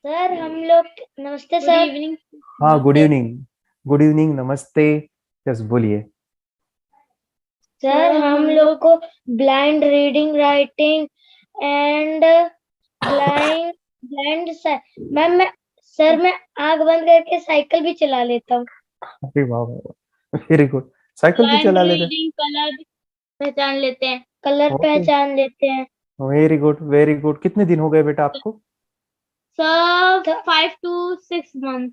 Sir हम लोग नमस्ते गुड सर। इवनिंग। हाँ, गुड नमस्ते इवनिंग। गुड इवनिंग, नमस्ते। यस, बोलिए। सर हम लोग को blind reading writing and blind blind ma'am मैं आंख बंद करके साइकिल भी चला लेता हूँ। अरे वाह वाह वाह, वेरी गुड। साइकिल भी ब्लाइंड चला लेते? रीडिंग कलर पहचान लेते हैं। कलर ओके, पहचान लेते हैं। Very good very good. कितने दिन हो गए बेटा आपको? सब 5 to 6 month।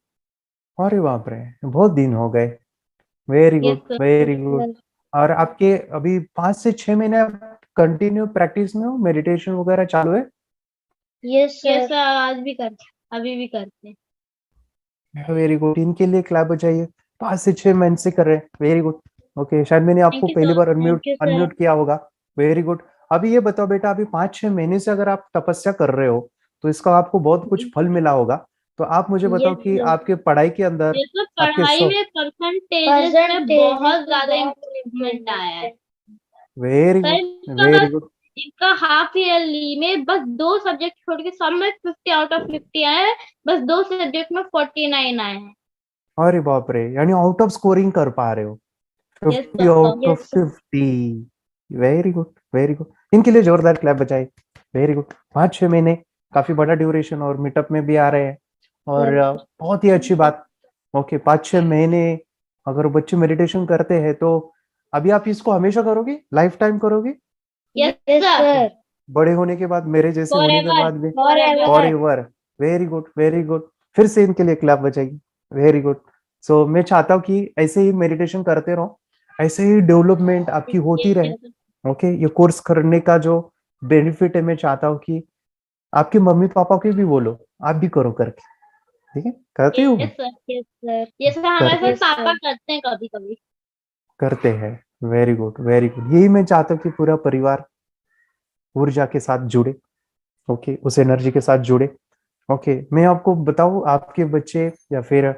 अरे बाप रे, बहुत दिन हो गए। Very yes good sir. Very good. Sir और आपके अभी 5 से 6 महीने कंटिन्यू प्रैक्टिस में हो, मेडिटेशन वगैरह चालू है? Yes yes sir. सर, आज भी करते हैं, अभी भी करते हैं। वेरी गुड, इनके लिए क्लैप बजाइए। 5 से 6 महीने से कर रहे हैं, वेरी गुड। ओके, शायद मैंने थैंक आपको यू पहली sir. Bar unmute thank you sir. Unmute किया होगा। Very good. अभी ये बताओ बेटा, अभी 5 6 महीने से अगर आप तपस्या कर रहे हो तो इसका आपको बहुत कुछ फल मिला होगा। तो आप मुझे बताओ यस कि सर। आपके पढ़ाई के अंदर, ये तो आपके पढ़ाई सो में परसेंटेजेस में परसेंटेज बहुत ज्यादा इम्प्रूवमेंट आया है वेरी सर। गुड इनका वेरी बस गुड। इनका हाफ ईयरली में बस 2 सब्जेक्ट छोड़ के सब में 50 out of 50 आया है। बस 2 सब्जेक्ट में 49 आए हैं। अरे बाप रे, यानी आउट ऑफ स्कोरिंग कर पा रहे हो। Yes 50 sir. Out of yes 50। Very good very good. इनके लिए जोरदार क्लैप बजाए। Very good. 5 6 महीने काफी बड़ा ड्यूरेशन, और मीटअप में भी आ रहे हैं। और सर। बहुत ही अच्छी बात। ओके, 5 6 महीने अगर बच्चे मेडिटेशन करते हैं तो अभी आप इसको हमेशा करोगे, लाइफ टाइम करोगे? Yes yes sir. सर। बड़े होने के बाद, मेरे जैसे होने के फॉरएवर बाद भी? Forever. For ever. Very good very good. फिर से इनके लिए क्लैप बजाइए। Very good. सो मैं चाहता हूँ कि ऐसे ही मेडिटेशन करते रहो, ऐसे ही डेवलपमेंट आपकी होती रहे। ओके, ये कोर्स करने का जो बेनिफिट है, मैं चाहता हूँ कि आपके मम्मी पापा के भी बोलो, आप भी करो करके। ठीक है, करते हो? Yes sir. Yes sir. ये सर हमारे करते साथ यस पापा सर। करते हैं कभी कभी। करते हैं। Very good very good. यही मैं चाहता हूँ कि पूरा परिवार ऊर्जा के साथ जुड़े। ओके, उस एनर्जी के साथ जुड़े। ओके, मैं आपको बताऊं, आपके बच्चे या फिर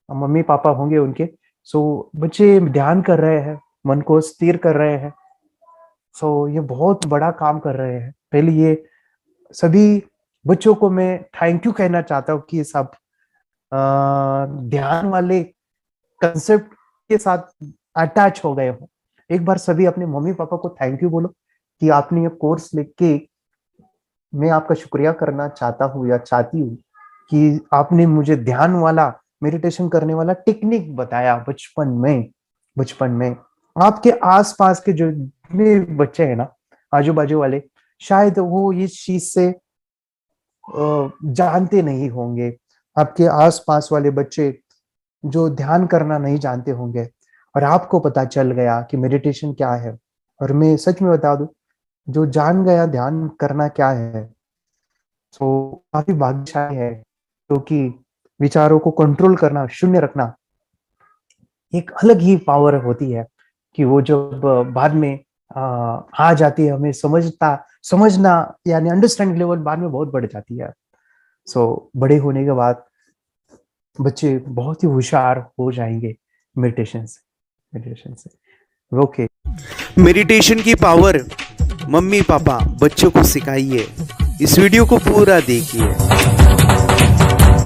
मम्मी पापा होंगे उनके, सो बच्चे ध्यान कर रहे हैं, मन को स्थिर कर रहे हैं। सो ये बहुत बड़ा काम कर रहे हैं। पहले ये सभी बच्चों को मैं थैंक यू कहना चाहता हूँ कि सब अ, ध्यान वाले कंसेप्ट के साथ अटैच हो गए हो। एक बार सभी अपने मम्मी पापा को थैंक यू बोलो कि आपने ये कोर्स लेके, मैं आपका शुक्रिया करना चाहता हूँ या चाहती हूँ कि आपने मुझे ध्यान वाला, मेडिटेशन करने वाला टेक्निक बताया बचपन में। आपके आसपास के जो जितने बच्चे हैं ना, आजू बाजू वाले, शायद वो इस चीज से जानते नहीं होंगे। आपके आसपास वाले बच्चे जो ध्यान करना नहीं जानते होंगे, और आपको पता चल गया कि मेडिटेशन क्या है। और मैं सच में बता दूं, जो जान गया ध्यान करना क्या है, सो काफी भाग्यशाली है। क्योंकि विचारों को कंट्रोल करना, शून्य रखना, एक अलग ही पावर होती है कि वो जब बाद में आ जाती है, हमें समझना, यानी अंडरस्टैंडिंग लेवल बाद में बहुत बढ़ जाती है। सो बड़े होने के बाद बच्चे बहुत ही होशियार हो जाएंगे मेडिटेशन से। ओके। मेडिटेशन की पावर मम्मी पापा बच्चों को सिखाइए। इस वीडियो को पूरा देखिए।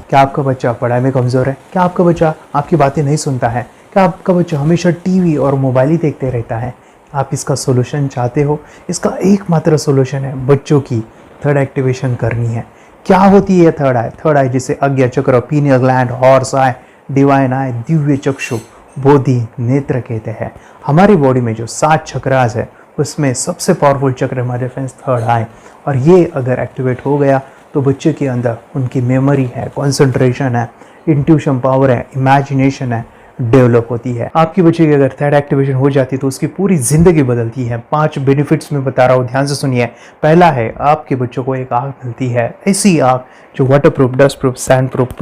क्या आपका बच्चा पढ़ाई में कमजोर है? क्या आपका बच्चा आपकी बातें नहीं सुनता है? क्या आपका बच्चा हमेशा टीवी और मोबाइल ही देखते रहता है? आप इसका सोल्यूशन चाहते हो? इसका एकमात्र सोल्यूशन है बच्चों की थर्ड एक्टिवेशन करनी है। क्या होती है थर्ड आई? थर्ड आई जिसे Ajna chakra, pineal gland, horse eye, divine eye, दिव्य चक्षु, बोधि नेत्र कहते हैं। हमारी बॉडी में जो 7 चक्रास है, उसमें सबसे पावरफुल चक्र हमारे फ्रेंड्स थर्ड आई। और ये अगर एक्टिवेट हो गया तो बच्चे के अंदर उनकी मेमोरी है, कंसंट्रेशन है, इंट्यूशन पावर है, इमेजिनेशन है, डेवलप होती है। आपकी बच्चे की अगर थर्ड एक्टिवेशन हो जाती है तो उसकी पूरी जिंदगी बदलती है। 5 बेनिफिट्स में बता रहा हूँ, ध्यान से सुनिए। पहला है, आपके बच्चों को एक आँख मिलती है, ऐसी आँख जो water proof, dust proof, sand proof,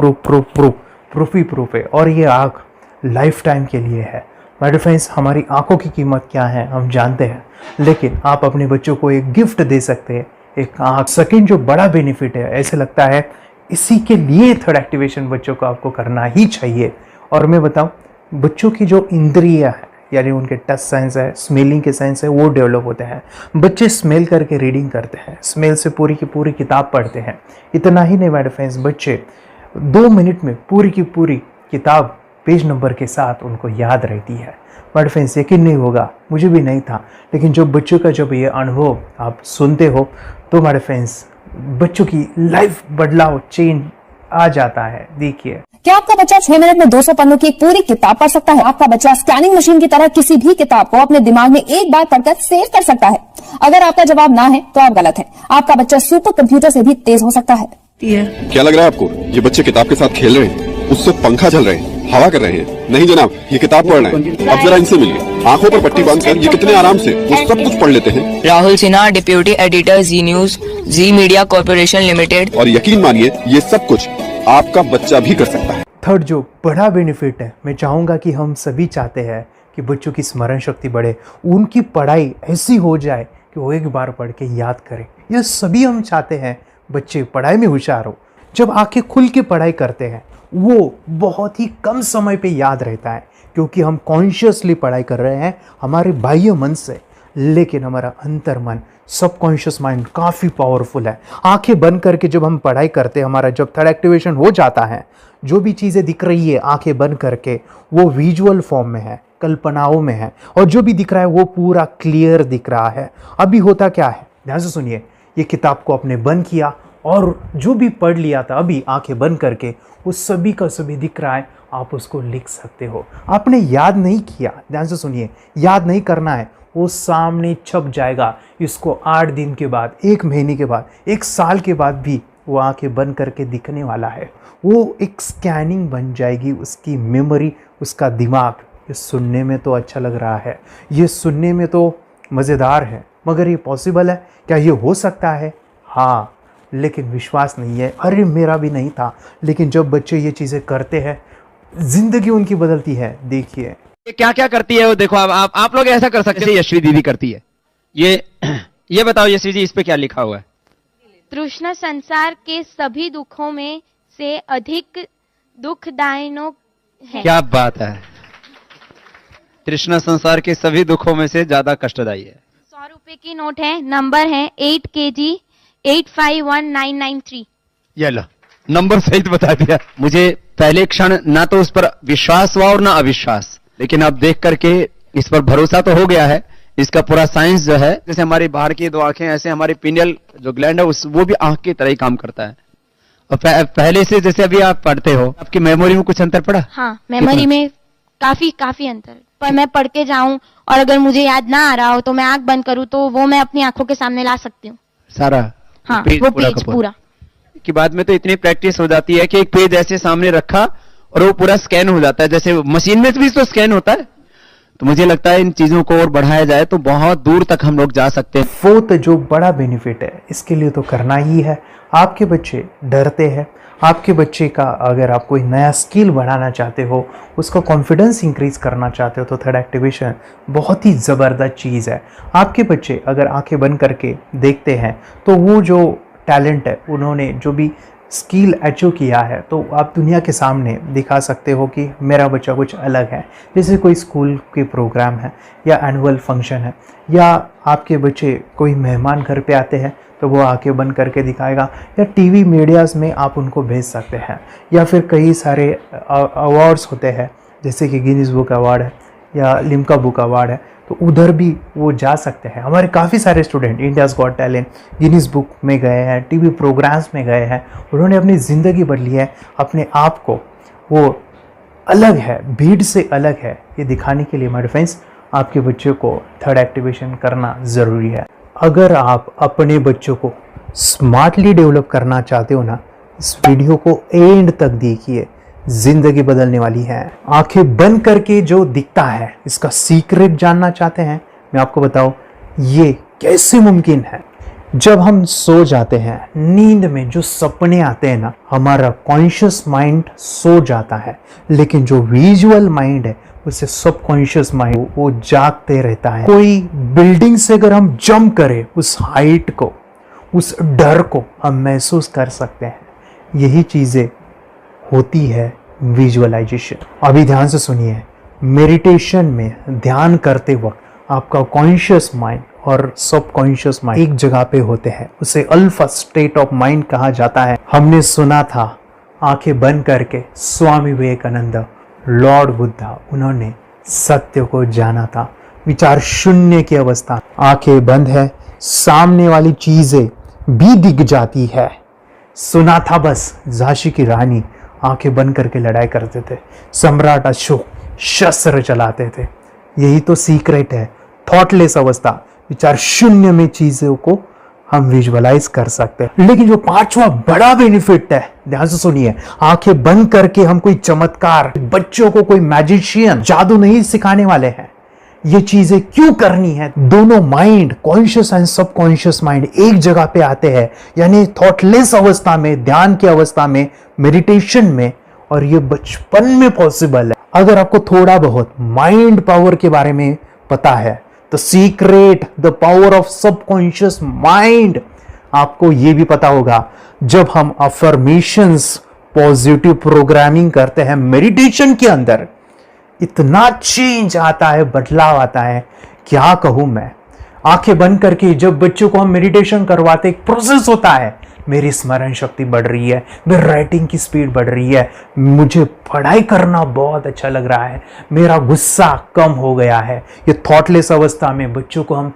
proof ही प्रूफ है। और ये आँख लाइफ टाइम के लिए है। माय फ्रेंड्स, हमारी आंखों की कीमत क्या है हम जानते हैं, लेकिन आप अपने बच्चों को एक गिफ्ट दे सकते हैं, एक आँख। सेकंड जो बड़ा बेनिफिट है, ऐसे लगता है इसी के लिए थर्ड एक्टिवेशन बच्चों को आपको करना ही चाहिए। और मैं बताऊं, बच्चों की जो इंद्रियां है, यानी उनके टच सेंस है, स्मेलिंग के सेंस है, वो डेवलप होते हैं। बच्चे स्मेल करके रीडिंग करते हैं, स्मेल से पूरी की पूरी किताब पढ़ते हैं। इतना ही नहीं माय फ्रेंड्स, बच्चे 2 मिनट में पूरी की पूरी किताब पेज नंबर के साथ उनको याद रहती है। बट फ्रेंड्स, यकीन नहीं होगा, मुझे भी नहीं था, लेकिन जो बच्चों का जब ये अनुभव आप सुनते हो तो हमारे फ्रेंड्स बच्चों की लाइफ बदलाव चेंज आ जाता है। देखिए, क्या आपका बच्चा 6 मिनट में 200 पन्नों की एक पूरी किताब पढ़ सकता है? आपका बच्चा स्कैनिंग मशीन की तरह किसी भी किताब को अपने दिमाग में एक बार पढ़कर सेव कर सकता है? अगर आपका जवाब ना है तो आप गलत हैं। आपका बच्चा सुपर कंप्यूटर से भी तेज हो सकता है। क्या लग रहा है आपको? ये बच्चे किताब के साथ खेल रहे हैं, उससे पंखा चल रहे हैं, हवा कर रहे हैं? नहीं जनाब, ये किताब पढ़ रहे हैं। अब जरा इनसे मिलिए, आंखों पर पट्टी बांधकर ये कितने आराम से वो सब कुछ पढ़ लेते हैं। राहुल सिन्हा, डिप्यूटी एडिटर, जी न्यूज, जी मीडिया कॉर्पोरेशन लिमिटेड। और यकीन मानिए, ये सब कुछ आपका बच्चा भी कर सकता है। थर्ड जो बड़ा बेनिफिट है, मैं चाहूँगा कि हम सभी चाहते हैं कि बच्चों की स्मरण शक्ति बढ़े, उनकी पढ़ाई ऐसी हो जाए कि वो एक बार पढ़ के याद करें। यह सभी हम चाहते हैं बच्चे पढ़ाई में होशियार हो। जब आंखें खुल के पढ़ाई करते हैं वो बहुत ही कम समय पे याद रहता है, क्योंकि हम कॉन्शियसली पढ़ाई कर रहे हैं हमारे बाह्य मन से, लेकिन हमारा अंतर मन, सबकॉन्शियस माइंड काफ़ी पावरफुल है। आंखें बंद करके जब हम पढ़ाई करते हैं, हमारा जब थर्ड एक्टिवेशन हो जाता है, जो भी चीज़ें दिख रही है आंखें बंद करके वो विजुअल फॉर्म में है, कल्पनाओं में है, और जो भी दिख रहा है वो पूरा क्लियर दिख रहा है। अभी होता क्या है, ध्यान से सुनिए, ये किताब को आपने बंद किया और जो भी पढ़ लिया था अभी आंखें बंद करके वो सभी का सभी दिख रहा है, आप उसको लिख सकते हो। आपने याद नहीं किया, ध्यान से सुनिए, याद नहीं करना है, वो सामने छप जाएगा। इसको 8 दिन के बाद, 1 महीने के बाद, 1 साल के बाद भी वो आंखें बंद करके दिखने वाला है। वो एक स्कैनिंग बन जाएगी उसकी मेमोरी, उसका दिमाग। ये सुनने में तो अच्छा लग रहा है, ये सुनने में तो मज़ेदार है, मगर ये पॉसिबल है क्या? ये हो सकता है, हाँ, लेकिन विश्वास नहीं है। अरे मेरा भी नहीं था, लेकिन जब बच्चे ये चीज़ें करते हैं जिंदगी उनकी बदलती है। देखिए ये क्या क्या करती है वो देखो। अब आप लोग ऐसा कर सकते हैं, यशवी दीदी करती है। ये बताओ यशवी जी, इस पे क्या लिखा हुआ है? तृष्णा संसार के सभी दुखों में से अधिक दुखदायक है। क्या बात है, तृष्णा संसार के सभी दुखों में से ज्यादा कष्टदायी है। 100 रुपए की नोट है, नंबर है 8 kg 851993। ये लो, नंबर सहित बता दिया। मुझे पहले क्षण ना तो उस पर विश्वास हुआ और ना अविश्वास, लेकिन अब देख करके इस पर भरोसा तो हो गया है। इसका पूरा साइंस जो है, जैसे हमारी बाहर की 2 आंखें, ऐसे हमारी पिनियल जो ग्लैंड है वो भी आंख की तरह ही काम करता है। और पहले से जैसे अभी आप पढ़ते हो, आपकी मेमोरी में कुछ अंतर पड़ा? हाँ, मेमोरी में काफी अंतर। पर मैं पढ़ के जाऊं और अगर मुझे याद ना आ रहा हो तो मैं आंख बंद करूं तो वो मैं अपनी आंखों के सामने ला सकती हूँ सारा। हाँ, वो पेज पूरा की बाद में तो इतनी प्रैक्टिस हो जाती है कि एक पेज ऐसे सामने रखा और वो पूरा स्कैन हो जाता है, जैसे मशीन में भी तो स्कैन होता है। तो मुझे लगता है इन चीजों को और बढ़ाया जाए तो बहुत दूर तक हम लोग जा सकते हैं। फोर्थ जो बड़ा बेनिफिट है, इसके लिए तो करना ही है। आपके बच्चे डरते हैं, आपके बच्चे का अगर आप कोई नया स्किल बढ़ाना चाहते हो, उसका कॉन्फिडेंस इंक्रीज करना चाहते हो, तो थर्ड एक्टिवेशन बहुत ही ज़बरदस्त चीज़ है। आपके बच्चे अगर आंखें बंद करके देखते हैं तो वो जो टैलेंट है, उन्होंने जो भी स्किल अचीव किया है, तो आप दुनिया के सामने दिखा सकते हो कि मेरा बच्चा कुछ अलग है। जैसे कोई स्कूल के प्रोग्राम है या एनुअल फंक्शन है, या आपके बच्चे कोई मेहमान घर पे आते हैं तो वो आंखें बंद करके दिखाएगा, या टीवी मीडियाज़ में आप उनको भेज सकते हैं, या फिर कई सारे अवार्ड्स होते हैं जैसे कि गिनीज बुक अवार्ड है या लिम्का बुक अवार्ड है, तो उधर भी वो जा सकते हैं। हमारे काफ़ी सारे student India's got talent, Guinness book में गए हैं, टीवी प्रोग्राम्स में गए हैं, उन्होंने अपनी ज़िंदगी बदली है, अपने आप को वो अलग है, भीड़ से अलग है, ये दिखाने के लिए मेरे फ्रेंड्स आपके बच्चों को थर्ड एक्टिवेशन करना ज़रूरी है। अगर आप अपने बच्चों को स्मार्टली डेवलप करना चाहते हो ना, इस वीडियो को एंड तक देखिए, जिंदगी बदलने वाली है। आंखें बंद करके जो दिखता है, इसका सीक्रेट जानना चाहते हैं, मैं आपको बताऊं ये कैसे मुमकिन है। जब हम सो जाते हैं, नींद में जो सपने आते हैं ना, हमारा कॉन्शियस माइंड सो जाता है, लेकिन जो विजुअल माइंड है, उसे सबकॉन्शियस माइंड वो जागते रहता है। कोई बिल्डिंग से अगर हम जंप करें, उस हाइट को, उस डर को हम महसूस कर सकते हैं। यही चीज़ें होती है विजुअलाइजेशन। अभी ध्यान से सुनिए, मेडिटेशन में ध्यान करते वक्त आपका कॉन्शियस माइंड और सबकॉन्शियस माइंड एक जगह पे होते हैं, उसे अल्फा स्टेट ऑफ माइंड कहा जाता है। हमने सुना था आंखें बंद करके स्वामी विवेकानंद, लॉर्ड बुद्धा, उन्होंने सत्य को जाना था। विचार शून्य की अवस्था, आंखें बंद है, सामने वाली चीजें भी दिख जाती है। सुना था बस, झांसी की रानी आंखें बंद करके लड़ाई करते थे, सम्राट अशोक शस्त्र चलाते थे। यही तो सीक्रेट है, थॉटलेस अवस्था, विचार शून्य में चीजों को हम विजुअलाइज कर सकते हैं। लेकिन जो पांचवा बड़ा बेनिफिट है, ध्यान से सुनिए, आंखें बंद करके हम कोई चमत्कार, बच्चों को कोई मैजिशियन जादू नहीं सिखाने वाले हैं। ये चीजें क्यों करनी है? दोनों mind, conscious and subconscious mind एक जगह पे आते हैं, यानी थॉटलेस अवस्था में, ध्यान की अवस्था में, मेडिटेशन में, और ये बचपन में पॉसिबल है। अगर आपको थोड़ा बहुत माइंड पावर के बारे में पता है, the secret, the power of subconscious mind, आपको ये भी पता होगा जब हम अफर्मेशंस, पॉजिटिव प्रोग्रामिंग करते हैं मेडिटेशन के अंदर, इतना चेंज आता है, बदलाव आता है, क्या कहूं मैं। आंखें बंद करके जब बच्चों को हम मेडिटेशन करवाते, एक प्रोसेस होता है, मेरी स्मरण शक्ति बढ़ रही है, मेरी राइटिंग की स्पीड बढ़ रही है, मुझे पढ़ाई करना बहुत अच्छा लग रहा है, मेरा गुस्सा कम हो गया है। ये थॉटलेस अवस्था में बच्चों को हम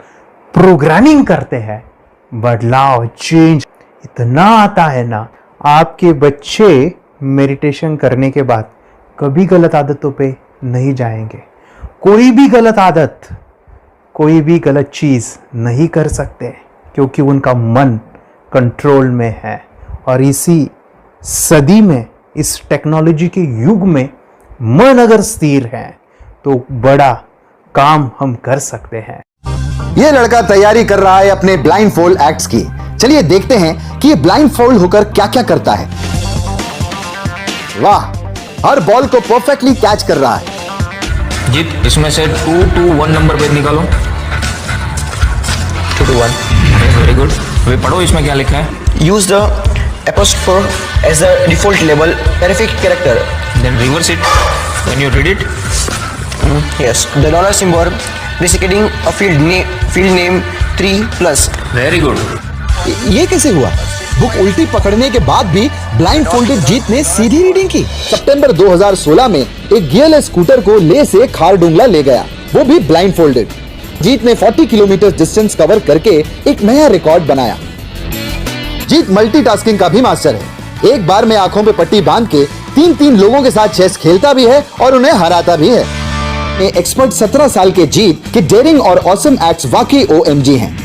प्रोग्रामिंग करते हैं, बदलाव, चेंज इतना आता है ना। आपके बच्चे मेडिटेशन करने के बाद कभी गलत आदतों पे नहीं जाएंगे। कोई भी गलत आदत, कोई भी गलत चीज नहीं कर सकते, क्योंकि उनका मन कंट्रोल में है। और इसी सदी में, इस टेक्नोलॉजी के युग में, मन अगर स्थिर है तो बड़ा काम हम कर सकते हैं। ये लड़का तैयारी कर रहा है अपने ब्लाइंड फोल्ड एक्ट्स की। चलिए देखते हैं कि ये ब्लाइंड फोल्ड होकर क्या क्या करता है। वाह, हर बॉल को परफेक्टली कैच कर रहा है। जीत, इसमें से 2 to 1 नंबर पे निकालो। 2 to 1, वेरी गुड। वे पढ़ो, इसमें क्या लिखा है? Use the apostrophe as the default label terrific character. Then reverse it when you read it. Yes, the dollar symbol designating a field name 3+. Very good. ये कैसे हुआ? बुक उल्टी पकड़ने के बाद भी ब्लाइंड फोल्डेड जीत ने सीधी रीडिंग की। सितंबर 2016 में एक गियरलेस स्कूटर को ले से खारडुंगला ले गया, वो भी ब्लाइंड फोल्डेड। जीत ने 40 किलोमीटर डिस्टेंस कवर करके एक नया रिकॉर्ड बनाया। जीत मल्टीटास्किंग का भी मास्टर है। एक बार में आंखों पे पट्टी बांध के 3 लोगों के साथ चेस खेलता भी है और उन्हें हराता भी है। एक्सपर्ट 17 साल के जीत के डेयरिंग और ऑसम एक्ट्स वाकई OMG हैं।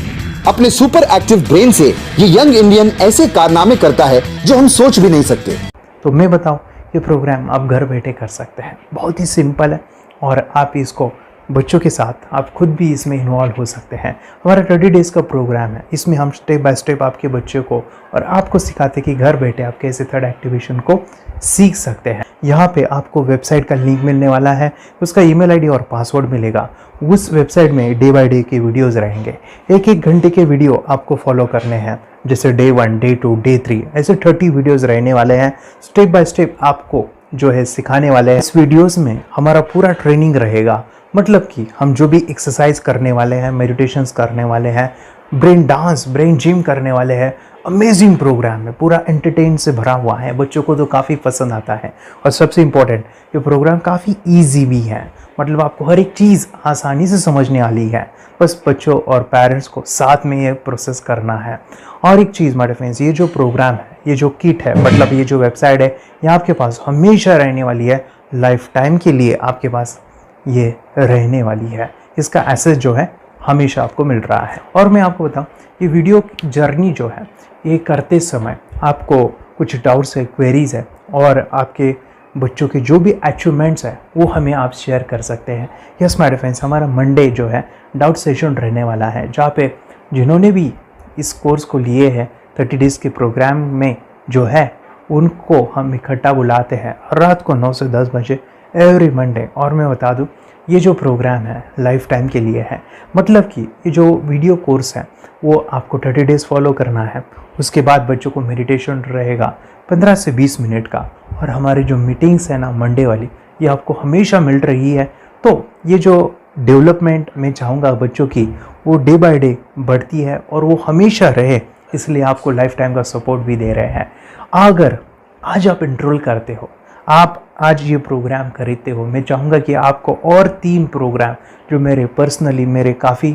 अपने सुपर एक्टिव ब्रेन से ये यंग इंडियन ऐसे कारनामे करता है जो हम सोच भी नहीं सकते। तो मैं बताऊं, ये प्रोग्राम आप घर बैठे कर सकते हैं, बहुत ही सिंपल है, और आप इसको बच्चों के साथ आप खुद भी इसमें इन्वॉल्व हो सकते हैं। हमारा 30 डेज़ का प्रोग्राम है, इसमें हम स्टेप बाय स्टेप आपके बच्चे को और आपको सिखाते हैं कि घर बैठे आप कैसे थर्ड एक्टिवेशन को सीख सकते हैं। यहाँ पे आपको वेबसाइट का लिंक मिलने वाला है, उसका ईमेल आईडी और पासवर्ड मिलेगा। उस वेबसाइट में डे बाय डे के वीडियोज़ रहेंगे, 1-1 घंटे के वीडियो आपको फॉलो करने हैं, जैसे डे 1, डे 2, डे 3, ऐसे 30 वीडियोज़ रहने वाले हैं। स्टेप बाय स्टेप आपको जो है सिखाने वाले हैं। इस वीडियोज़ में हमारा पूरा ट्रेनिंग रहेगा, मतलब कि हम जो भी एक्सरसाइज करने वाले हैं, मेडिटेशंस करने वाले हैं, ब्रेन डांस, ब्रेन जिम करने वाले हैं। अमेजिंग प्रोग्राम है, पूरा एंटरटेन से भरा हुआ है, बच्चों को तो काफ़ी पसंद आता है। और सबसे इम्पोर्टेंट, ये प्रोग्राम काफ़ी ईजी भी है, मतलब आपको हर एक चीज़ आसानी से समझने वाली है। बस बच्चों और पेरेंट्स को साथ में ये प्रोसेस करना है। और एक चीज़ माय फ्रेंड्स, ये जो प्रोग्राम है, ये जो किट है, मतलब ये जो वेबसाइट है, ये आपके पास हमेशा रहने वाली है, लाइफ टाइम के लिए आपके पास ये रहने वाली है। इसका एक्सेस जो है हमेशा आपको मिल रहा है। और मैं आपको बताऊं, ये वीडियो जर्नी जो है, ये करते समय आपको कुछ डाउट्स है, क्वेरीज है, और आपके बच्चों के जो भी अचीवमेंट्स है वो हमें आप शेयर कर सकते हैं। यस माय फ्रेंड्स, हमारा मंडे जो है डाउट सेशन रहने वाला है, जहाँ पे जिन्होंने भी इस कोर्स को लिए हैं 30 डेज़ के प्रोग्राम में जो है, उनको हम इकट्ठा बुलाते हैं रात को 9 से 10 बजे एवरी मंडे। और मैं बता दूं, ये जो प्रोग्राम है लाइफ टाइम के लिए है, मतलब कि ये जो वीडियो कोर्स है वो आपको 30 डेज़ फॉलो करना है। उसके बाद बच्चों को मेडिटेशन रहेगा 15 से 20 मिनट का, और हमारी जो मीटिंग्स है ना मंडे वाली, ये आपको हमेशा मिल रही है। तो ये जो डेवलपमेंट मैं चाहूँगा बच्चों की, वो डे बाय डे बढ़ती है और वो हमेशा रहे, इसलिए आपको लाइफ टाइम का सपोर्ट भी दे रहे हैं। अगर आज आप एनरोल करते हो, आप आज ये प्रोग्राम खरीदते हो, मैं चाहूँगा कि आपको और 3 प्रोग्राम जो मेरे पर्सनली मेरे काफ़ी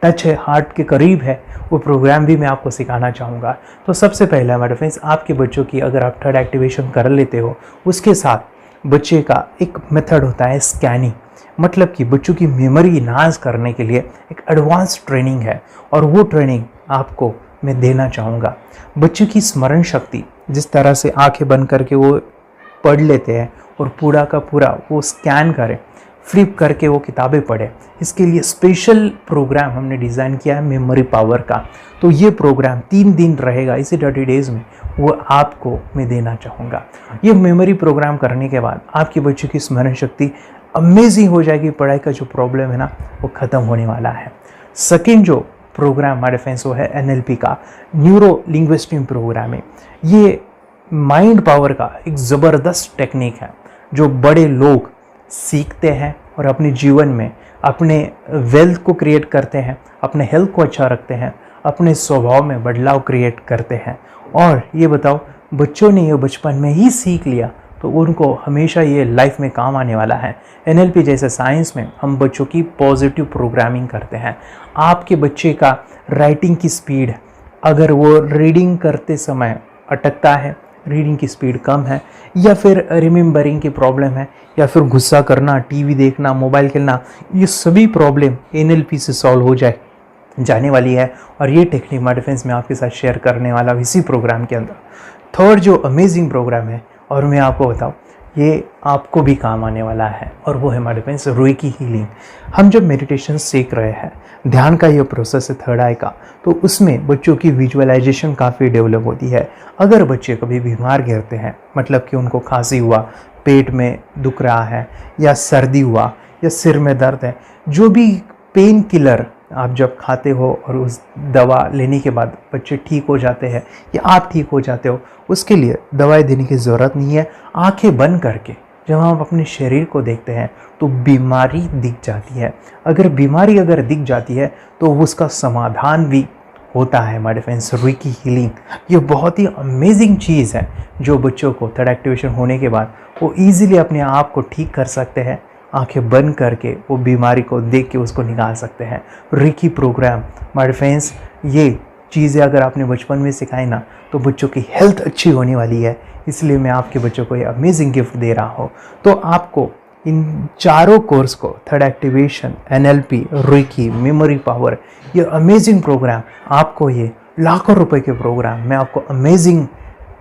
टच है, हार्ट के करीब है, वो प्रोग्राम भी मैं आपको सिखाना चाहूँगा। तो सबसे पहला मेरे फ्रेंड्स, आपके बच्चों की अगर आप थर्ड एक्टिवेशन कर लेते हो, उसके साथ बच्चे का एक मेथड होता है स्कैनिंग, मतलब कि बच्चों की मेमोरी इन्हांस करने के लिए एक एडवांस ट्रेनिंग है, और वो ट्रेनिंग आपको मैं देना चाहूँगा। बच्चों की स्मरण शक्ति, जिस तरह से आंखें बंद करके वो पढ़ लेते हैं और पूरा का पूरा वो स्कैन करें, फ्लिप करके वो किताबें पढ़े, इसके लिए स्पेशल प्रोग्राम हमने डिज़ाइन किया है मेमोरी पावर का। तो ये प्रोग्राम 3 दिन रहेगा, इसी 30 डेज़ में वो आपको मैं देना चाहूँगा। ये मेमोरी प्रोग्राम करने के बाद आपके बच्चों की स्मरण शक्ति अमेजिंग हो जाएगी, पढ़ाई का जो प्रॉब्लम है ना वो ख़त्म होने वाला है। सेकेंड जो प्रोग्राम हमारे फ्रेंड्स वो है NLP का, न्यूरो लिंग्विस्टिक प्रोग्राम है। ये माइंड पावर का एक ज़बरदस्त टेक्निक है जो बड़े लोग सीखते हैं और अपने जीवन में अपने वेल्थ को क्रिएट करते हैं, अपने हेल्थ को अच्छा रखते हैं, अपने स्वभाव में बदलाव क्रिएट करते हैं। और ये बताओ, बच्चों ने ये बचपन में ही सीख लिया तो उनको हमेशा ये लाइफ में काम आने वाला है। NLP जैसे साइंस में हम बच्चों की पॉजिटिव प्रोग्रामिंग करते हैं। आपके बच्चे का राइटिंग की स्पीड, अगर वो रीडिंग करते समय अटकता है, रीडिंग की स्पीड कम है, या फिर रिमेंबरिंग की प्रॉब्लम है, या फिर गुस्सा करना, टीवी देखना, मोबाइल खेलना, ये सभी प्रॉब्लम NLP से सॉल्व हो जाने वाली है। और ये टेक्निक हमारे फ्रेंड्स मैं आपके साथ शेयर करने वाला इसी प्रोग्राम के अंदर। थर्ड जो अमेजिंग प्रोग्राम है, और मैं आपको बताऊँ ये आपको भी काम आने वाला है, और वो है हमारे फ्रेंड्स रेकी हीलिंग। हम जब मेडिटेशन सीख रहे हैं, ध्यान का ये प्रोसेस है थर्ड आई का, तो उसमें बच्चों की विजुअलाइजेशन काफ़ी डेवलप होती है। अगर बच्चे कभी बीमार गिरते हैं, मतलब कि उनको खांसी हुआ, पेट में दुख रहा है, या सर्दी हुआ, या सिर में दर्द है, जो भी पेन किलर आप जब खाते हो और उस दवा लेने के बाद बच्चे ठीक हो जाते हैं या आप ठीक हो जाते हो, उसके लिए दवाई देने की ज़रूरत नहीं है। आंखें बंद करके जब हम अपने शरीर को देखते हैं तो बीमारी दिख जाती है। अगर बीमारी दिख जाती है तो उसका समाधान भी होता है हमारे फ्रेंड्स। रेकी हीलिंग ये बहुत ही अमेजिंग चीज़ है जो बच्चों को थर्ड एक्टिवेशन होने के बाद वो ईज़िली अपने आप को ठीक कर सकते हैं। आंखें बंद करके वो बीमारी को देख के उसको निकाल सकते हैं। रेकी प्रोग्राम हमारे फ्रेंड्स, ये चीज़ें अगर आपने बचपन में सिखाई ना तो बच्चों की हेल्थ अच्छी होने वाली है। इसलिए मैं आपके बच्चों को ये अमेजिंग गिफ्ट दे रहा हूँ। तो आपको इन चारों कोर्स को, third activation, NLP, reiki, memory power, ये अमेजिंग प्रोग्राम, आपको ये लाखों रुपए के प्रोग्राम मैं आपको अमेजिंग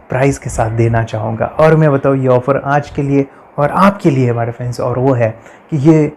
प्राइस के साथ देना चाहूँगा। और मैं बताऊँ ये ऑफ़र आज के लिए और आपके लिए हमारे फ्रेंड्स, और वो है कि ये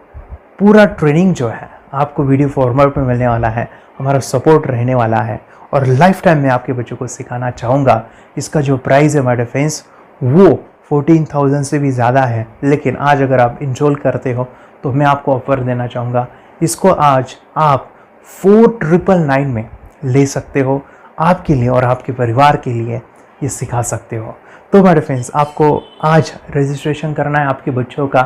पूरा ट्रेनिंग जो है आपको वीडियो फॉर्मेट में मिलने वाला है, हमारा सपोर्ट रहने वाला है, और लाइफ टाइम में आपके बच्चों को सिखाना चाहूँगा। इसका जो प्राइस है हमारे फ्रेंड्स वो 14,000 से भी ज़्यादा है, लेकिन आज अगर आप इंस्टॉल करते हो तो मैं आपको ऑफ़र देना चाहूँगा। इसको आज आप 4,999 में ले सकते हो। आपके लिए और आपके परिवार के लिए ये सिखा सकते हो। तो हमारे फ्रेंड्स, आपको आज रजिस्ट्रेशन करना है आपके बच्चों का।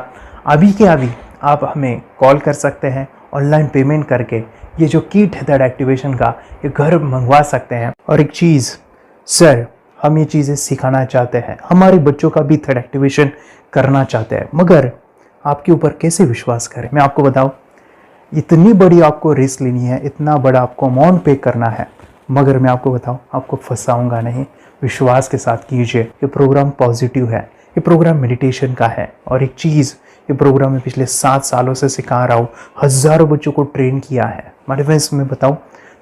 अभी के अभी आप हमें कॉल कर सकते हैं, ऑनलाइन पेमेंट करके ये जो किट है थर्ड एक्टिवेशन का, ये घर मंगवा सकते हैं। और एक चीज़ सर, हम ये चीज़ें सिखाना चाहते हैं, हमारे बच्चों का भी थर्ड एक्टिवेशन करना चाहते हैं, मगर आपके ऊपर कैसे विश्वास करें? मैं आपको बताऊं, इतनी बड़ी आपको रिस्क लेनी है, इतना बड़ा आपको अमाउंट पे करना है, मगर मैं आपको बताऊं, आपको फंसाऊंगा नहीं। विश्वास के साथ कीजिए। ये प्रोग्राम पॉजिटिव है, ये प्रोग्राम मेडिटेशन का है। और एक चीज़, ये प्रोग्राम मैं पिछले 7 सालों से सिखा रहा हूँ, हज़ारों बच्चों को ट्रेन किया है। हमारे फ्रेंड्स, मैं बताऊँ,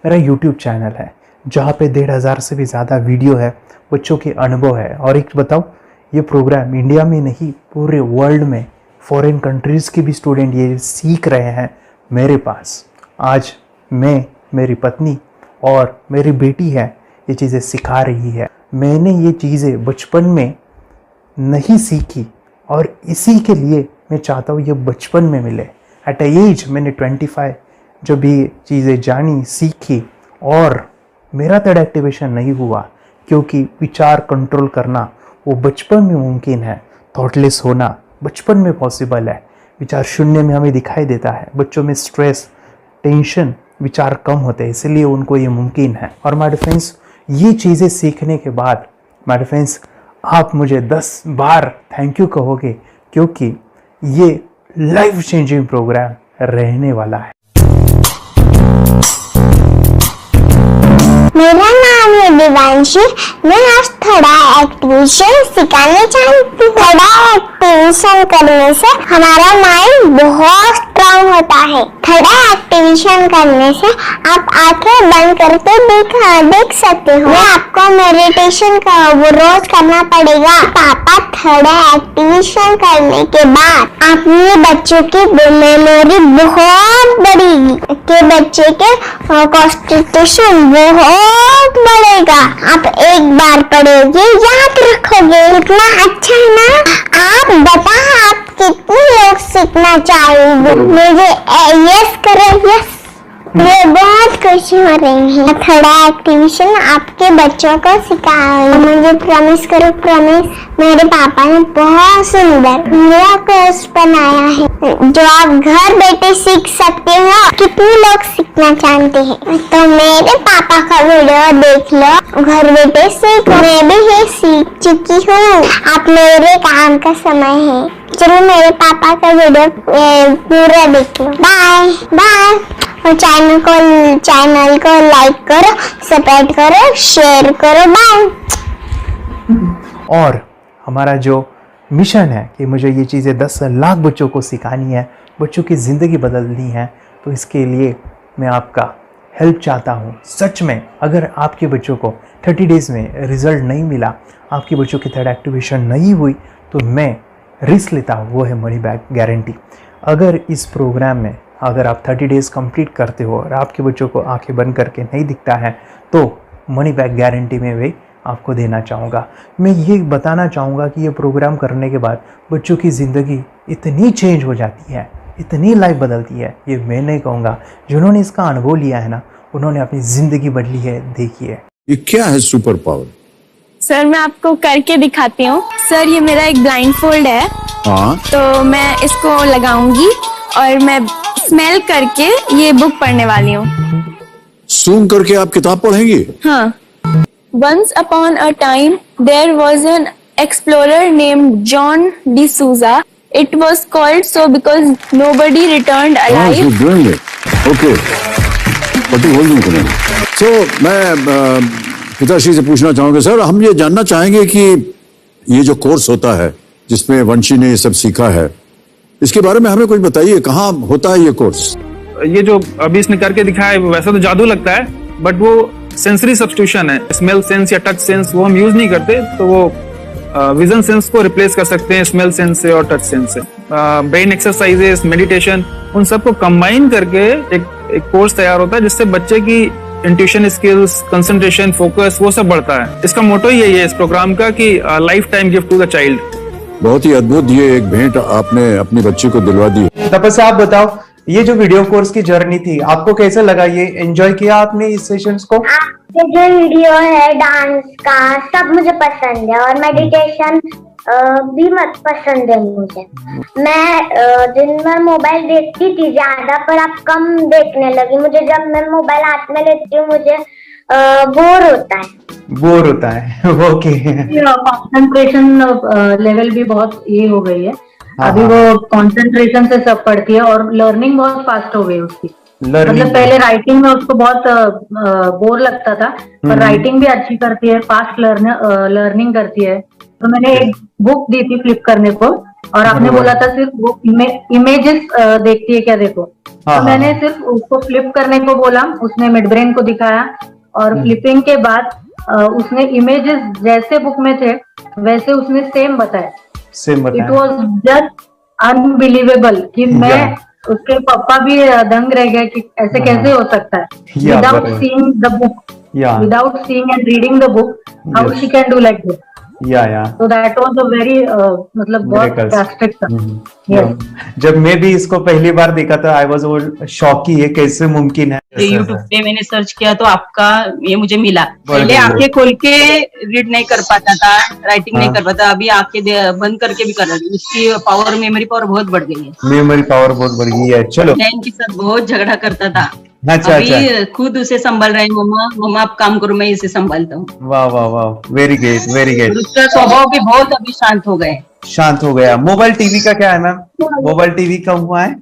मेरा यूट्यूब चैनल है जहाँ पे 1,500 से भी ज़्यादा वीडियो है, बच्चों के अनुभव है। और एक बताऊँ, ये प्रोग्राम इंडिया में नहीं, पूरे वर्ल्ड में फॉरेन कंट्रीज़ के भी स्टूडेंट ये सीख रहे हैं मेरे पास। आज मैं, मेरी पत्नी और मेरी बेटी है ये चीज़ें सिखा रही है। मैंने ये चीज़ें बचपन में नहीं सीखी और इसी के लिए मैं चाहता हूँ ये बचपन में मिले। एट एज मैंने 25 जब ये चीज़ें जानी, सीखी, और मेरा थर्ड एक्टिवेशन नहीं हुआ क्योंकि विचार कंट्रोल करना वो बचपन में मुमकिन है। थॉटलेस होना बचपन में पॉसिबल है। विचार शून्य में हमें दिखाई देता है। बच्चों में स्ट्रेस, टेंशन, विचार कम होते हैं, इसलिए उनको ये मुमकिन है। और हमारे फ्रेंड्स, ये चीज़ें सीखने के बाद हमारे फ्रेंड्स, आप मुझे 10 बार थैंक यू कहोगे, क्योंकि ये लाइफ चेंजिंग प्रोग्राम रहने वाला है। मेरा नाम है दिवांशी। मैं आज थोड़ा एक्टिविशन सिखाने चाहती हूँ। थोड़ा एक्टिविशन करने से हमारा माइंड बहुत स्ट्रांग होता है। थोड़ा एक्टिविशन करने से आप आंखें बंद करके देख सकते हो। मैं आपको मेडिटेशन का वो रोज करना पड़ेगा। पापा थोड़ा एक्टिविशन करने के बाद अपने बच्चों की मेमोरी बहुत बढ़ेगी, के बच्चे के कॉन्सेंट्रेशन बहुत बढ़ेगा। आप एक बार पढ़ोगे याद रखोगे, इतना अच्छा है ना। आप बताओ आप कितने लोग सीखना चाहोगे? मुझे यस करो, यस। मुझे बहुत खुशी हो रही है। थोड़ा एक्टिविशन आपके बच्चों को सिखाओ। मुझे प्रॉमिस करो, प्रॉमिस। मेरे पापा ने बहुत सुंदर मेरा कोर्स बनाया है जो आप घर बैठे सीख सकते हो। कितने लोग सीखना चाहते हैं तो मेरे पापा का वीडियो देख लो, घर बैठे सीख। मैं भी ये सीख चुकी हूँ। आप मेरे काम का समय है। चलो मेरे पापा का वीडियो पूरा देख लो। Bye bye. और चैनल को लाइक करो, सब्सक्राइब करो, शेयर करो। बाय। और हमारा जो मिशन है कि मुझे ये चीज़ें 10 लाख बच्चों को सिखानी है, बच्चों की ज़िंदगी बदलनी है, तो इसके लिए मैं आपका हेल्प चाहता हूँ। सच में अगर आपके बच्चों को 30 डेज़ में रिज़ल्ट नहीं मिला, आपके बच्चों की थर्ड एक्टिवेशन नहीं हुई, तो मैं रिस्क लेता हूँ, वो है मनी बैक गारंटी। अगर इस प्रोग्राम में अगर आप 30 डेज़ कंप्लीट करते हो और आपके बच्चों को आंखें बंद करके नहीं दिखता है, तो मनी बैक गारंटी में भी आपको देना चाहूँगा। मैं ये बताना चाहूँगा कि ये प्रोग्राम करने के बाद बच्चों की ज़िंदगी इतनी चेंज हो जाती है, इतनी लाइफ बदलती है, ये मैं नहीं कहूँगा। जिन्होंने इसका अनुभव लिया है ना, उन्होंने अपनी ज़िंदगी बदली है। देखिए ये क्या है सुपर पावर? सर मैं आपको करके दिखाती हूँ। सर ये मेरा एक ब्लाइंड फोल्ड है। हाँ। तो मैं इसको लगाऊंगी और मैं स्मेल करके ये बुक पढ़ने वाली हूँ। सूंघ करके आप किताब पढ़ेंगी? हाँ। Once upon a time, there was an explorer named John D'Souza. It was called so because nobody returned alive. You're doing it. Okay. What are you holding today? So, मैं पिताश्री से पूछना चाहूँगा, सर हम ये जानना चाहेंगे कि ये जो कोर्स होता है जिसमें वंशी ने ये सब सीखा है, इसके बारे में हमें कुछ बताइए। कहाँ होता है ये कोर्स? ये जो अभी इसने करके दिखाया है वैसा तो जादू लगता है, बट वो सेंसरी सब्स्टिट्यूशन है। स्मेल सेंस या टच सेंस वो हम यूज नहीं करते, तो वो विजन सेंस को रिप्लेस कर सकते हैं स्मेल सेंस से और टच सेंस से। ब्रेन एक्सरसाइजेस, मेडिटेशन, उन सबको कंबाइन करके एक कोर्स तैयार होता है जिससे बच्चे की इंट्यूशन स्किल्स, कंसंट्रेशन, फोकस वो सब बढ़ता है। इसका मोटो ही यही है इस प्रोग्राम का कि lifetime gift to the child. बहुत ही अद्भुत ये एक भेंट आपने अपनी बच्ची को दिलवा दी। तपस्या आप बताओ, ये जो वीडियो कोर्स की जर्नी थी आपको कैसे लगा? ये एंजॉय किया आपने इस सेशंस को? आपके जो वीडियो है डांस का सब मुझे पसंद है और मेडिटेशन भी मत पसंद है मुझे। मैं दिन भर मोबाइल देखती थी ज्यादा, पर अब कम देखने लगी। मुझे जब मैं मोबाइल हाथ में लेती हूँ मुझे बोर होता है। ओके। कंसंट्रेशन लेवल भी बहुत ये हो गई है। अभी वो कंसंट्रेशन से सब पढ़ती है और लर्निंग बहुत फास्ट हो गई उसकी। मतलब पहले राइटिंग में उसको बहुत बोर लगता था, पर राइटिंग भी अच्छी करती है, फास्ट लर्निंग करती है। तो मैंने एक बुक दी थी फ्लिप करने को और आपने बोला था सिर्फ वो इमेजेस देखती है क्या, देखो। तो मैंने सिर्फ उसको फ्लिप करने को बोला, उसने मिड ब्रेन को दिखाया और फ्लिपिंग के बाद उसने इमेजेस जैसे बुक में थे वैसे उसने सेम बताया। इट वॉज जस्ट अनबिलीवेबल कि मैं उसके पापा भी दंग रह गए कि ऐसे कैसे हो सकता है। Without seeing the book, without seeing and reading the book, how she can do like this. So that was a very मतलब बहुत drastic था। जब मैं भी इसको पहली बार देखा था, आई वाज शॉक कि ये कैसे मुमकिन है। यूट्यूब पे मैंने सर्च किया तो आपका ये मुझे मिला। पहले आंखें खोल के रीड नहीं कर पाता था, राइटिंग नहीं कर पाता, अभी आंखें बंद करके भी कर रहा है। उसकी पावर, मेमोरी पावर बहुत बढ़ गई है। मेमोरी पावर बहुत बढ़ गई है। चलो, के साथ बहुत झगड़ा करता था, अच्छा अभी खुद उसे संभाल रहे हैं। मम्मा मम्मा आप काम करो, मैं इसे संभालता हूँ। वाह वाह वाह, वेरी ग्रेट वेरी ग्रेट। उसका स्वभाव भी बहुत अभी शांत हो गए। शांत हो गया। मोबाइल टीवी का क्या है मैम? मोबाइल टीवी कब हुआ है?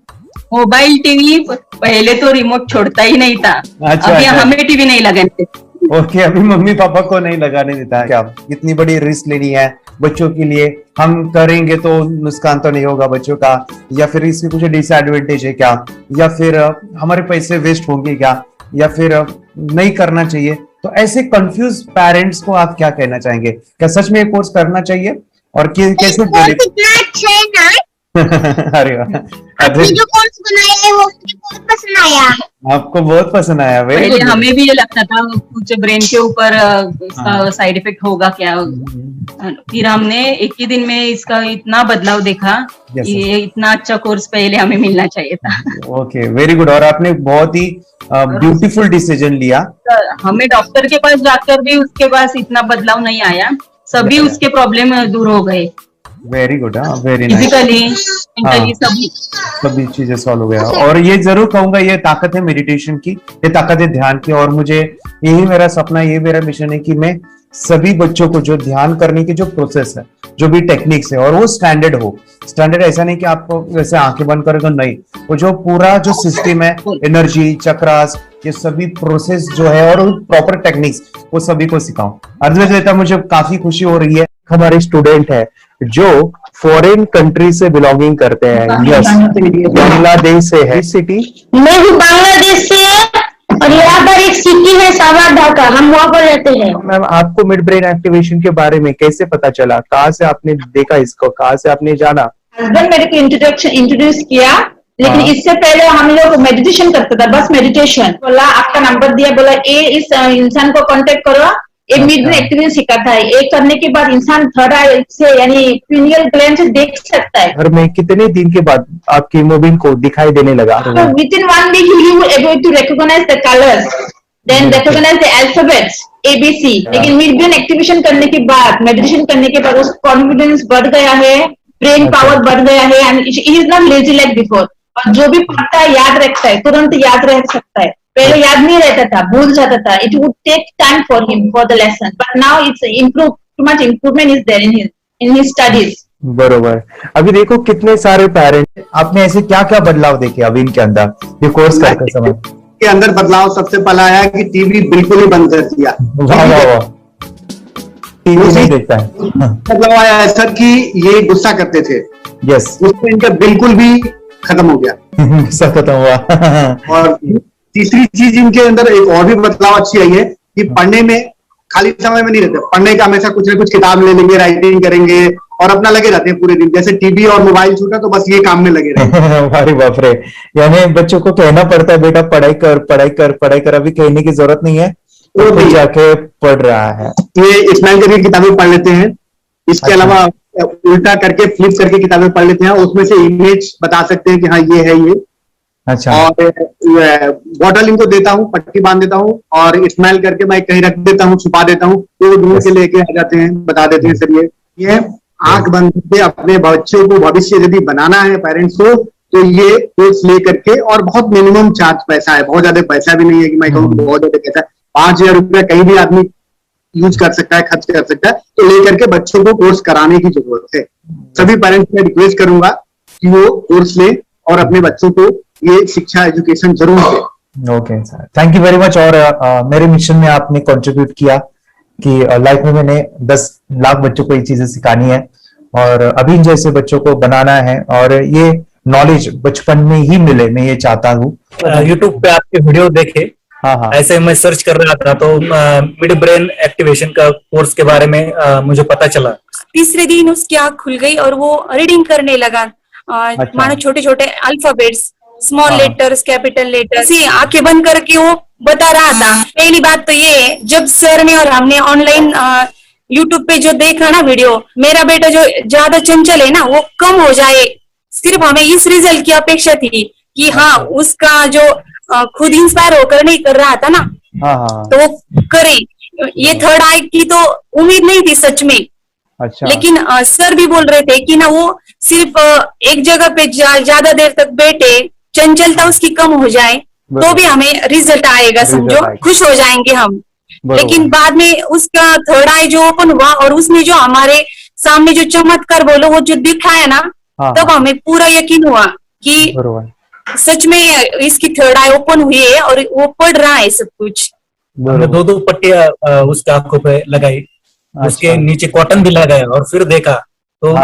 मोबाइल टीवी पहले तो रिमोट छोड़ता ही नहीं था। अच्छा, अभी अच्छा। हमें टीवी नहीं लगाने देते। ओके, अभी मम्मी पापा को नहीं लगाने देता है। क्या इतनी बड़ी रिस्क लेनी है बच्चों के लिए? हम करेंगे तो नुकसान तो नहीं होगा बच्चों का, या फिर इसकी कुछ डिसएडवांटेज है क्या, या फिर हमारे पैसे वेस्ट होंगे क्या, या फिर नहीं करना चाहिए? तो ऐसे कंफ्यूज पेरेंट्स को आप क्या कहना चाहेंगे? क्या सच में ये कोर्स करना चाहिए और कैसे? कितना अच्छा है ना। अरे वाह, आपने जो कोर्स बनाया है वो मुझे बहुत पसंद आया। आपको बहुत पसंद आया? पहले हमें भी ये लगता था कुछ ब्रेन के ऊपर साइड इफेक्ट होगा क्या। फिर हमने एक ही दिन में इसका इतना बदलाव देखा। ये इतना अच्छा कोर्स पहले हमें मिलना चाहिए था। Okay, very good. और आपने बहुत ही ब्यूटीफुल डिसीजन लिया। हमें डॉक्टर के पास जाकर भी उसके पास इतना बदलाव नहीं आया। सभी उसके प्रॉब्लम दूर हो गए। Very good, very nice. Physically mentally सभी चीजें सॉल्व हो गया। और ये जरूर कहूंगा, ये ताकत है मेडिटेशन की, ये ताकत है ध्यान की। और मुझे यही मेरा सपना, ये मेरा मिशन है कि मैं सभी बच्चों को जो ध्यान करने की जो प्रोसेस है, जो भी टेक्निक्स है, और वो स्टैंडर्ड हो। स्टैंडर्ड ऐसा नहीं कि आपको वैसे आंखें बंद करें तो नहीं, वो जो पूरा जो सिस्टम है, एनर्जी चक्रास, ये सभी प्रोसेस जो है और प्रॉपर टेक्निक्स, वो सभी को सिखाऊं। अद्वैत, मुझे काफी खुशी हो रही है। हमारे स्टूडेंट है जो फॉरेन कंट्री से बिलोंगिंग करते हैं। यस, बांग्लादेश से है। सिटी मैं भी बांग्लादेश से और यहाँ पर एक सिटी है सावर ढाका, हम वहाँ पर रहते हैं। मैम, आपको मिड ब्रेन एक्टिवेशन के बारे में कैसे पता चला? कहाँ से आपने देखा इसको, कहाँ से आपने जाना? हस्बैंड मेरे को इंट्रोड्यूस किया, लेकिन इससे पहले हम लोग मेडिटेशन करते थे, बस मेडिटेशन। बोला आपका नंबर दिया, बोला ये इस इंसान को कांटेक्ट करो, ये मिड ब्रेन एक्टिवेशन सिखाता है। ये करने के बाद इंसान थर्ड आई से यानी पिनियल ग्लैंड से देख सकता है। घर में कितने दिन के बाद आपकी हीमोग्लोबिन को दिखाई देने लगा? Within 1 week you able to recognise the colours, then recognise the alphabets ABC। लेकिन मिड ब्रेन एक्टिवेशन करने के बाद, मेडिटेशन करने के बाद उसका कॉन्फिडेंस बढ़ गया है, ब्रेन पावर बढ़ गया है, and he is not lazy like before. और जो भी पढ़ता है याद रखता है, तुरंत याद रह सकता है। पहले याद नहीं रहता था, भूल जाता था। It would take time for him for the lesson, but now it's improve, too much improvement is there in his studies. बरोबर। अभी देखो कितने सारे पेरेंट्स, आपने ऐसे क्या क्या बदलाव देखे अभी इनके अंदर ये कोर्स करते समय? के अंदर बदलाव सबसे पहला आया कि टीवी बिल्कुल ही बंद कर दिया। वाह वाह वाह, टीवी नहीं देखता है। बदलाव आया ऐसा कि ये गुस्सा करते थे। यस, उसमें इनका बिल्कुल भी खत्म हो गया। गुस्सा खत्म हुआ। और तीसरी चीज इनके अंदर एक और भी बदलाव अच्छी आई है कि पढ़ने में खाली समय में नहीं रहते, पढ़ने का हमेशा कुछ ना कुछ किताब ले लेंगे, राइटिंग करेंगे और अपना लगे रहते हैं पूरे दिन। जैसे टीवी और मोबाइल छूटा तो बस ये काम में लगे रहते। अरे बाप रे, यानी बच्चों को कहना पड़ता है बेटा पढ़ाई कर पढ़ाई कर पढ़ाई कर, अभी कहने की जरूरत नहीं है, वो भी जाके पढ़ रहा है। ये स्माइल करके किताबें पढ़ लेते हैं। इसके अलावा उल्टा करके फ्लिप करके किताबें पढ़ लेते हैं, उसमें से इमेज बता सकते हैं कि हाँ ये है ये। अच्छा। और बॉटल इनको देता हूँ, पट्टी बांध देता हूँ और स्माइल करके मैं कहीं रख देता हूँ, छुपा देता हूँ, तो ढूंढ के लेके आ जाते हैं, बता देते हैं सर ये आंख बंद करके अपने बच्चों को भविष्य यदि बनाना है पेरेंट्स को, तो ये कोर्स ले करके, और बहुत मिनिमम चार्ज पैसा है, बहुत ज्यादा पैसा भी नहीं है कि मैं कहूँ बहुत ज्यादा पैसा है। 5,000 रुपया कहीं भी आदमी यूज कर सकता है, खर्च कर सकता है, तो लेकर के बच्चों को कोर्स कराने की जरूरत है। सभी पेरेंट्स में रिक्वेस्ट करूंगा कि वो कोर्स ले और अपने बच्चों को ये शिक्षा एजुकेशन जरूर दे। Okay sir, thank you very much. और मेरे मिशन में आपने कंट्रीब्यूट किया कि लाइफ में मैंने 10 लाख बच्चों को ये चीजें सिखानी है और अभी जैसे बच्चों को बनाना है, और ये नॉलेज बचपन में ही मिले, मैं ये चाहता हूँ। यूट्यूब पे आपके वीडियो देखे, हाँ, ऐसे मैं सर्च कर रहा था तो मिड ब्रेन एक्टिवेशन का कोर्स के बारे में मुझे पता चला। तीसरे दिन उसकी आंख खुल गई और वो रीडिंग करने लगा। मानो छोटे छोटे alphabets, small letters, capital letters, आंखें बंद करके वो बता रहा था। पहली बात तो ये, जब सर ने और हमने ऑनलाइन यूट्यूब पे जो देखा ना वीडियो, मेरा बेटा जो ज्यादा चंचल है ना वो कम हो जाए, सिर्फ हमें इस रिजल्ट की अपेक्षा थी कि हाँ उसका जो खुद इंस्पायर होकर नहीं कर रहा था ना, तो वो करे। ये थर्ड आई की तो उम्मीद नहीं थी सच में। अच्छा। लेकिन सर भी बोल रहे थे कि ना वो सिर्फ एक जगह पे ज्यादा देर तक बैठे, चंचलता उसकी कम हो जाए, तो भी हमें रिजल्ट आएगा, समझो खुश हो जाएंगे हम। लेकिन बाद में उसका थर्ड आई जो ओपन हुआ और उसने जो हमारे सामने जो चमत्कार बोलो वो जो दिखाया ना, तब हमें पूरा यकीन हुआ कि सच में इसकी थर्ड आई ओपन हुई है और वो पढ़ रहा है सब कुछ। हमने 2 पट्टियां उसके आंखों पे लगाई, उसके नीचे कॉटन भी लगाया और फिर देखा तो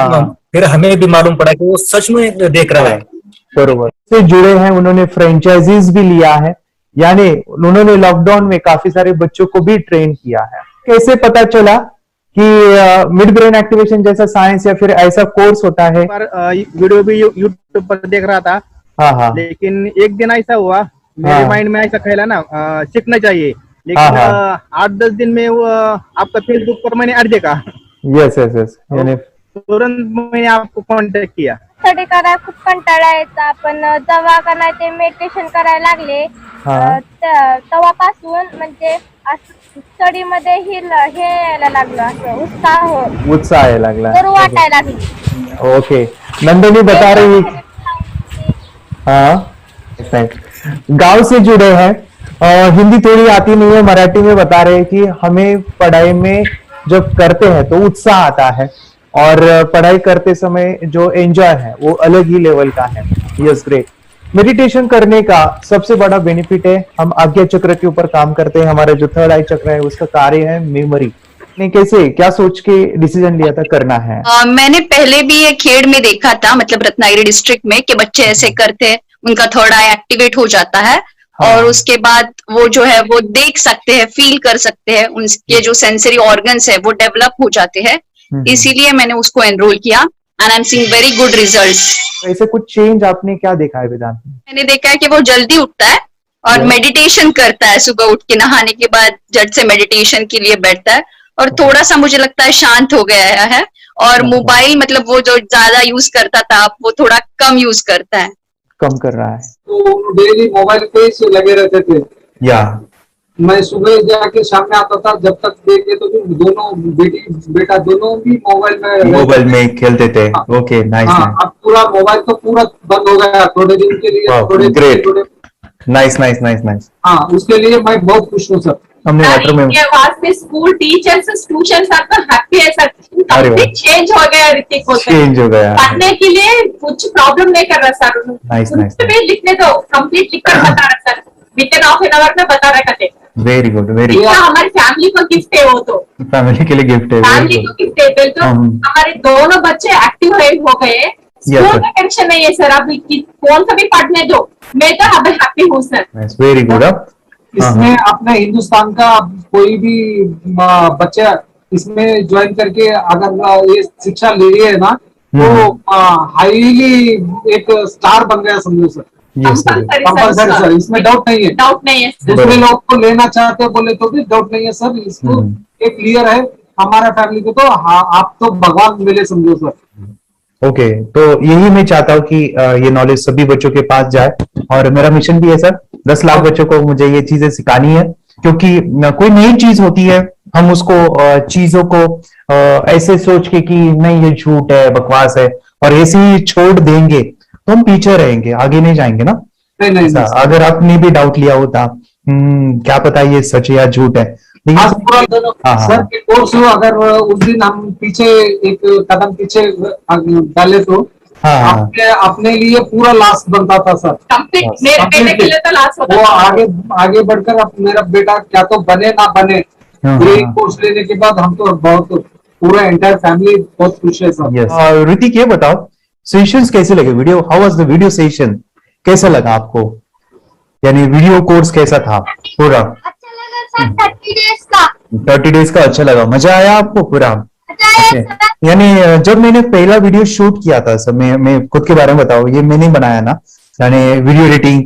फिर हमें भी मालूम पड़ा कि वो सच में देख रहा है। बरोबर से जुड़े हैं, उन्होंने फ्रेंचाइजीज भी लिया है, यानी उन्होंने लॉकडाउन में काफी सारे बच्चों को भी ट्रेन किया है। कैसे पता चला कि मिड ब्रेन एक्टिवेशन जैसा साइंस या फिर ऐसा कोर्स होता है? वीडियो भी यूट्यूब पर देख रहा था। हाँ। लेकिन एक दिन ऐसा हुआ मेरे माइंड में ऐसा ख्याल ना सीखना चाहिए, लेकिन 8-10 दिन में वो आपका फेसबुक पर मैंने ऐड देखा। यस यानी तुरंत मैंने आपको कॉन्टॅक्ट किया। स्टडी करायला खूप कंटाळा यायचा, पण जेव्हा का नाही ते मेडिटेशन करायला लागले तेव्हापासून म्हणजे स्टडी मध्ये हे यायला लागलं, असं उत्साह यायला लागला, तर वाटायला लागली। ओके, नंदिनी बता रही है गांव से जुड़े हैं, हिंदी थोड़ी आती नहीं है, मराठी में बता रहे हैं कि हमें पढ़ाई में जब करते हैं तो उत्साह आता है और पढ़ाई करते समय जो एंजॉय है वो अलग ही लेवल का है। Yes great. मेडिटेशन करने का सबसे बड़ा बेनिफिट है, हम आज्ञा चक्र के ऊपर काम करते हैं, हमारा जो थर्ड आई चक्र है उसका कार्य है मेमोरी। ने कैसे क्या सोच के डिसीजन लिया था करना है? मैंने पहले भी ये खेड़ में देखा था, मतलब रत्नागिरी डिस्ट्रिक्ट में, कि बच्चे ऐसे करते हैं, उनका थर्ड आई एक्टिवेट हो जाता है और उसके बाद वो जो है वो देख सकते हैं, फील कर सकते हैं, उनके जो सेंसरी ऑर्गन्स है वो डेवलप हो जाते हैं। इसीलिए मैंने उसको एनरोल किया and I am seeing very good results. ऐसे कुछ चेंज आपने क्या देखा है वेदांत में? मैंने देखा है कि वो जल्दी उठता है और मेडिटेशन करता है, सुबह उठ के नहाने के बाद झट से मेडिटेशन के लिए बैठता है और थोड़ा सा मुझे लगता है शांत हो गया है और मोबाइल मतलब वो जो ज्यादा यूज करता था वो थोड़ा कम यूज करता है, कम कर रहा है। तो डेली मोबाइल पे ही लगे रहते थे या मैं सुबह जाके शाम में आता था, जब तक देखे तो दोनों बेटा दोनों भी मोबाइल में खेलते थे। Okay nice. अब पूरा मोबाइल तो पूरा बंद हो गया थोड़े दिन के लिए। थोड़े नाइस। हाँ, उसके लिए मैं बहुत खुश हूँ सर। हमने वाटर में वास्ते स्कूल टीचर्स स्टूडेंट्स आपका हैप्पी है सर, कंप्लीट चेंज हो गया ऋतिक को, चेंज हो गया, पढ़ने के लिए कुछ प्रॉब्लम नहीं कर रहा सर। नाइस लिखने दो, कंप्लीट लिखकर बता रहा sir, with in half an hour में बता रहा करते। Very good very good. हमारी फैमिली को गिफ्ट है, वो तो फैमिली के लिए गिफ्ट है, फैमिली को गिफ्ट है। तो हमारे दोनों बच्चे एक्टिव हो गए, स्कूल का टेंशन नहीं है सर, अभी कौन सा भी पढ़ने दो, मैं तो अभी हैप्पी हूँ सर। Very good. इसमें अपने हिंदुस्तान का कोई भी बच्चा इसमें ज्वाइन करके अगर ये शिक्षा ले रही है ना तो हाईली एक स्टार बन गया समझो सर। कंपल्सरी सर, इसमें डाउट नहीं है। दूसरे लोग को लेना चाहते बोले तो भी डाउट नहीं है सर, इसको एक क्लियर है हमारा फैमिली को, तो आप तो भगवान मिले समझो सर। ओके, तो यही मैं चाहता हूँ कि ये नॉलेज सभी बच्चों के पास जाए और मेरा मिशन भी है सर, 10 लाख बच्चों को मुझे ये चीजें सिखानी है, क्योंकि कोई नई चीज होती है हम उसको चीजों को ऐसे सोच के कि नहीं ये झूठ है बकवास है और ऐसे ही छोड़ देंगे तो हम पीछे रहेंगे, आगे नहीं जाएंगे ना। नहीं। अगर आपने भी डाउट लिया होता क्या पता ये सच है या झूठ है, सर के कोर्स अगर उस दिन हम पीछे एक कदम पीछे डाले तो अपने लिए पूरा लास्ट बनता था सर। मेरे के लिए तो लास्ट होता वो आगे बढ़कर अब मेरा बेटा क्या तो बने ना बने, ये कोर्स लेने के बाद हम तो बहुत पूरा एंटायर फैमिली बहुत खुश है सर। ऋतिक ये बताओ सेशंस कैसे लगे, video how was the video session, कैसा लगा आपको, यानी वीडियो कोर्स कैसा था पूरा? अच्छा लगा सर, 30 डेज का अच्छा लगा, मजा आया आपको पूरा? यानी जब मैंने पहला वीडियो शूट किया था सर, मैं खुद के बारे में बताओ, ये मैंने बनाया ना, यानी वीडियो एडिटिंग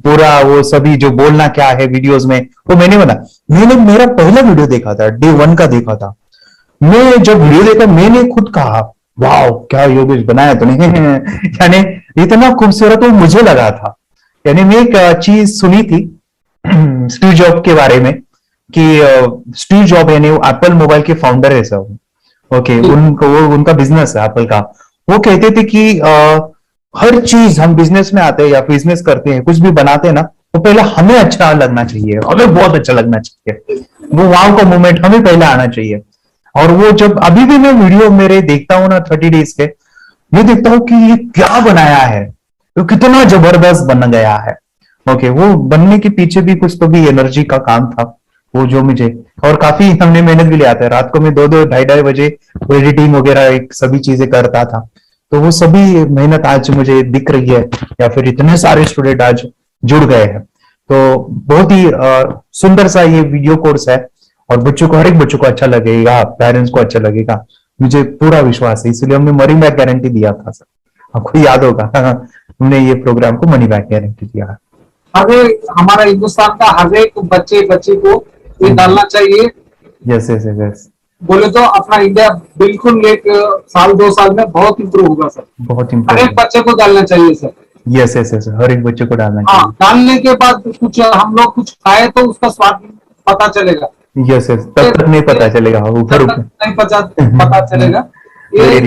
पूरा वो सभी जो बोलना क्या है वीडियोस में वो मैंने बना। मैंने मेरा पहला वीडियो देखा था, डे 1 का देखा था, मैं जब वीडियो देखा मैंने खुद कहा वाह क्या योगेश बनाया तो नहीं यानी इतना खूबसूरत वो मुझे लगा था। यानी मैं एक चीज सुनी थी स्टीव जॉब के बारे में कि स्टीव जॉब यानी एप्पल मोबाइल के फाउंडर है सब, ओके, उनका बिजनेस है एप्पल का, वो कहते थे कि हर चीज हम बिजनेस में आते हैं या बिजनेस करते हैं, कुछ भी बनाते हैं ना, तो पहले हमें अच्छा लगना चाहिए, हमें बहुत अच्छा लगना चाहिए, वो वाव का मोमेंट हमें पहले आना चाहिए। और वो जब अभी भी मैं वीडियो मेरे देखता हूँ ना 30 डेज के, मैं देखता हूँ कि ये क्या बनाया है, तो कितना जबरदस्त बन गया है। ओके, वो बनने के पीछे भी कुछ तो भी एनर्जी का काम था वो, जो मुझे, और काफी हमने मेहनत भी लिया था। रात को मैं 2-2 ढाई बजे एडिटिंग वगैरह सभी चीजें करता था, तो वो सभी मेहनत आज मुझे दिख रही है, या फिर इतने सारे स्टूडेंट आज जुड़ गए हैं। तो बहुत ही सुंदर सा ये वीडियो कोर्स है, और बच्चों को, हर एक बच्चों को अच्छा लगेगा, पेरेंट्स को अच्छा लगेगा, मुझे पूरा विश्वास है। इसलिए हमने मनी बैक गारंटी दिया था सर, आपको याद होगा हमने ये प्रोग्राम को मनी बैक गारंटी दिया है। हमारा हिंदुस्तान का हर एक बच्चे को ये डालना चाहिए। यस यस यस, बोले तो अपना इंडिया बिल्कुल 1 साल 2 साल में बहुत इम्प्रूव होगा सर, बहुत हर इम्प्रूव। एक बच्चे को डालना चाहिए सर। यस यस यस, हर एक बच्चे को डालना हाँ, चाहिए। डालने के बाद कुछ हम लोग कुछ खाए तो उसका स्वाद पता चलेगा। यस यस, तब तक नहीं पता चलेगा, ऊपर ऊपर नहीं पता चलेगा। ये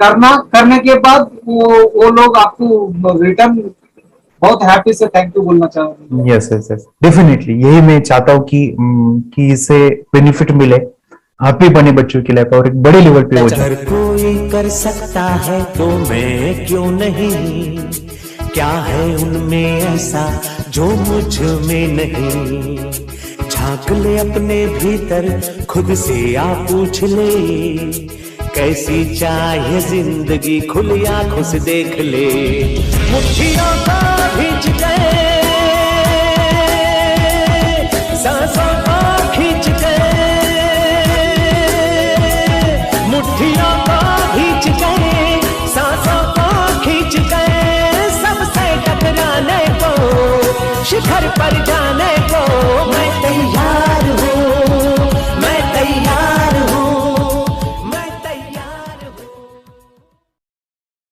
करने के बाद वो लोग आपको रिटर्न बहुत हैप्पी से थैंक यू बोलना चाहूंगा। यस यस यस, डेफिनेटली यही मैं चाहता हूँ कि इससे बेनिफिट मिले, हैप्पी बने बच्चों की लाइफ, और एक बड़े लेवल पे हो जाए। अगर कोई कर सकता है तो मैं क्यों नहीं, क्या है उनमें ऐसा जो मुझ में नहीं। झांक ले अपने भीतर, खुद से आ पूछ ले, कैसी चाहे जिंदगी, खुली आंखों से देख ले। मुट्ठियों को भींच गए सांसों